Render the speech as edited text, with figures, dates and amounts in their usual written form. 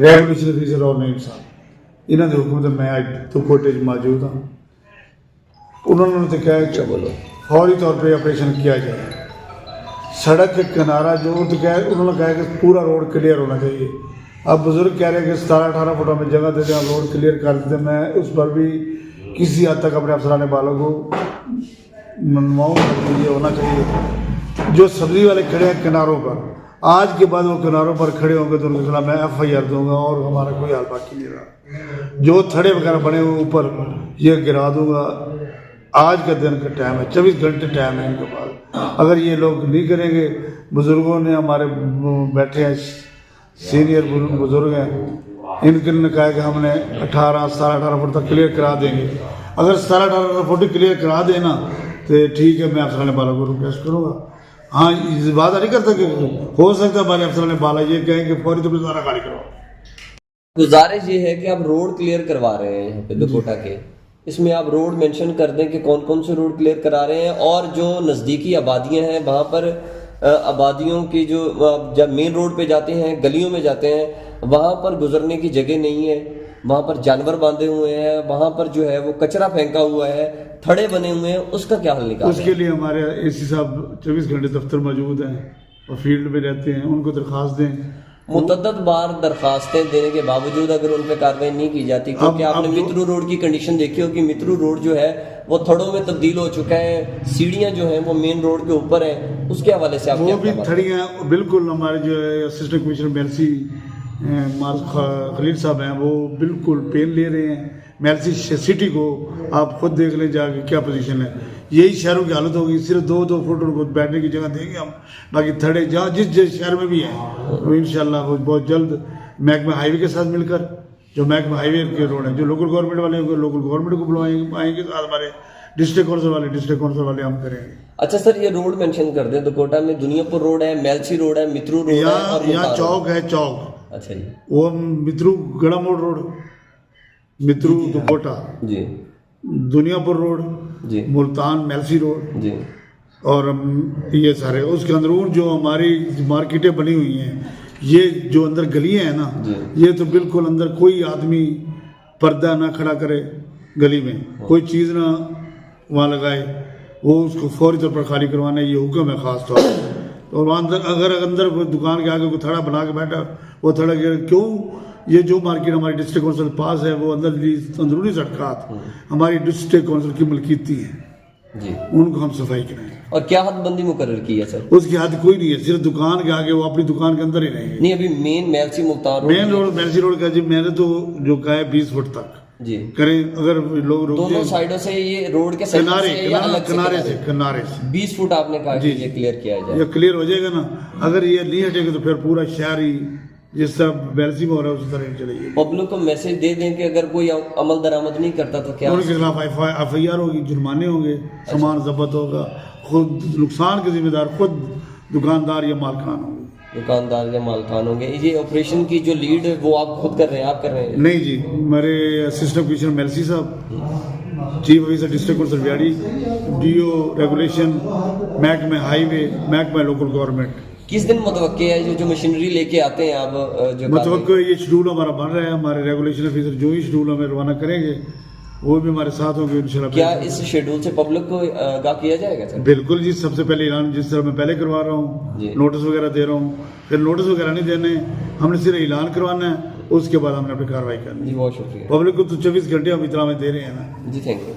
Regulation officer ਔਰ ਨਈਮ ਸਾਹਿਬ, ਇਹਨਾਂ ਦੇ ਹੁਕਮ ਤੇ ਮੈਂ ਅੱਜ ਦੁਖੋਟੇ 'ਚ मौजूद हाँ। उन्होंने तो कहा कि फौरी तौर पे ऑपरेशन किया जाए। सड़क के किनारा जो तो कह उन्होंने कहा कि पूरा रोड क्लियर होना चाहिए। अब बुजुर्ग कह रहे हैं कि 17-18 फुट में जगह देते हैं, रोड क्लियर कर देते। मैं उस पर भी किसी हद तक अपने अफसरान बालों को मनवाऊँ कि ये होना चाहिए। जो सब्जी वाले खड़े हैं किनारों पर, आज के बाद वो किनारों पर खड़े होंगे तो उनके खिलाफ मैं FIR दूंगा और हमारा कोई हाल बाकी नहीं रहा। जो थड़े वगैरह बने हुए ऊपर ये गिरा दूंगा। आज का दिन का टाइम है, 24 घंटे टाइम है इनके पास। अगर ये लोग नहीं करेंगे, बुज़ुर्गों ने हमारे बैठे हैं सीनियर बुज़ुर्ग हैं, इनके ने कहा कि हमने 17-18 फुट तक क्लियर करा देंगे। अगर 17-18 फुट क्लियर करा देना तो ठीक है, मैं अफसरान बाला को रिक्वेस्ट करूँगा। हाँ, इस बात नहीं करता कि हो सकता है हमारे अफसरान बाला ये कहें कि फौरी तौर पर सारा खाली करो। गुजारिश ये है कि आप रोड क्लियर करवा रहे हैं यहाँ पे दुकोटा के, इसमें आप रोड मेंशन कर दें कि कौन कौन से रोड क्लियर करा रहे हैं, और जो नज़दीकी आबादियां हैं वहाँ पर आबादियों की जो जब मेन रोड पे जाते हैं, गलियों में जाते हैं, वहाँ पर गुजरने की जगह नहीं है, वहाँ पर जानवर बांधे हुए हैं, वहाँ पर जो है वो कचरा फेंका हुआ है, थड़े बने हुए हैं, उसका क्या हल निकालें? उसके लिए हमारे AC साहब 24 घंटे दफ्तर मौजूद हैं और फील्ड में रहते हैं, उनको दरख्वास्त दें। मुतद्दद बार दरखास्तें देने के बावजूद अगर उन पर कार्रवाई नहीं की जाती, क्योंकि आपने मित्रू रोड की कंडीशन देखी हो कि मित्रू रोड जो है वो थड़ों में तब्दील हो चुका है, सीढ़ियां जो हैं वो मेन रोड के ऊपर हैं, उसके हवाले से आप वो भी थड़ियाँ बिल्कुल हमारे जो है असिस्टेंट कमिश्नर मेलसी खलील साहब हैं, वो बिल्कुल पेन ले रहे हैं। मेलसी सिटी को आप खुद देख लें जाके क्या पोजीशन है। यही शहरों की हालत होगी, सिर्फ 2-2 फुट उनको बैठने की जगह देंगे हम, बाकी थड़े जहाँ जिस शहर में भी हैं तो इंशाल्लाह वो बहुत जल्द महकमा हाईवे के साथ मिलकर, जो महकमा हाईवे के रोड हैं, जो लोकल गवर्नमेंट वाले होंगे लोकल गवर्नमेंट को बुलवाएंगे, आएंगे साथ हमारे डिस्ट्रिक्ट काउंसिल वाले हम करेंगे। अच्छा सर, ये रोड मेंशन कर दें, दुकोटा में दुनियापुर रोड है, मेलसी रोड है, मित्रू रोड है, और यहाँ चौक है, चौक अच्छा जी, वो मित्रू गड़ा मोड़ रोड, मित्रू दुकोटा जी, दुनियापुर रोड जी, मुल्तान मेलसी रोड जी, और ये सारे उसके अंदरून जो हमारी मार्केटें बनी हुई हैं, ये जो अंदर गलियां हैं ना, ये तो बिल्कुल अंदर कोई आदमी पर्दा ना खड़ा करे, गली में कोई चीज़ ना वहाँ लगाए, वो उसको फौरी तौर पर खाली करवाना ये हुक्म है खास तौर पर। और वहाँ अगर अंदर दुकान के आगे कोई थड़ा बना के बैठा, वो थड़ा क्यों, ये जो मार्केट हमारी डिस्ट्रिक्ट काउंसिल पास है वो अंदरूनी सड़कात हमारी डिस्ट्रिक्ट काउंसिल की मलकीती है जी, उनको हम सफाई कराएंगे। और क्या हदबंदी मुकर्रर की है सर? उसकी हद कोई नहीं है, सिर्फ दुकान के आगे वो अपनी दुकान के अंदर ही रहेंगे। नहीं, अभी main Mailsi Multan main road Mailsi road का जी मैंने तो जो कहा है 20 फुट तक जी करें, अगर लोग रुक दोनों जाएं साइडों से ये रोड के किनारे से 20 फुट आपने कहा कि ये क्लियर किया जाए। ये क्लियर हो जाएगा ना। अगर ये नहीं हटेगा तो फिर पूरा शहर ही जिस तरह बैलसी में हो रहा है उसी तरह चलेगी। पब्लिक को मैसेज दे दें कि अगर कोई अमल दरामद नहीं करता तो क्या उनके खिलाफ FIR होगी, जुर्माने होंगे, सामान जब्त होगा, खुद नुकसान के जिम्मेदार खुद दुकानदार या मालकान होंगे, दुकानदार या मालकान होंगे। ये ऑपरेशन की जो लीड है वो आप खुद कर रहे हैं, आप कर रहे हैं? नहीं जी, मेरे असिस्टेंट कमिश्नर मेलसी साहब, chief officer district council Vehari, DO regulation, महकमा हाईवे, महकमा लोकल गवर्नमेंट। किस दिन मुतवक्के है जो मशीनरी लेके आते हैं आप जो मुतवक्के ये शेड्यूल हमारा बन रहा है, हमारे रेगुलेशन ऑफिसर जो ही शेड्यूल हमें रवाना करेंगे वो भी हमारे साथ होंगे इंशाल्लाह। क्या इस शेड्यूल से पब्लिक को आगाह किया जाएगा सर? बिल्कुल जी, सबसे पहले ऐलान जिस तरह मैं पहले करवा रहा हूँ, नोटिस वगैरह दे रहा हूँ, फिर नोटिस वगैरह नहीं देने, हमने सिर्फ ऐलान करवाना है, उसके बाद हमने अपनी कार्रवाई करनी है। जी बहुत शुक्रिया। पब्लिक को तो 24 घंटे हम इतना में दे रहे हैं ना जी, थैंक यू।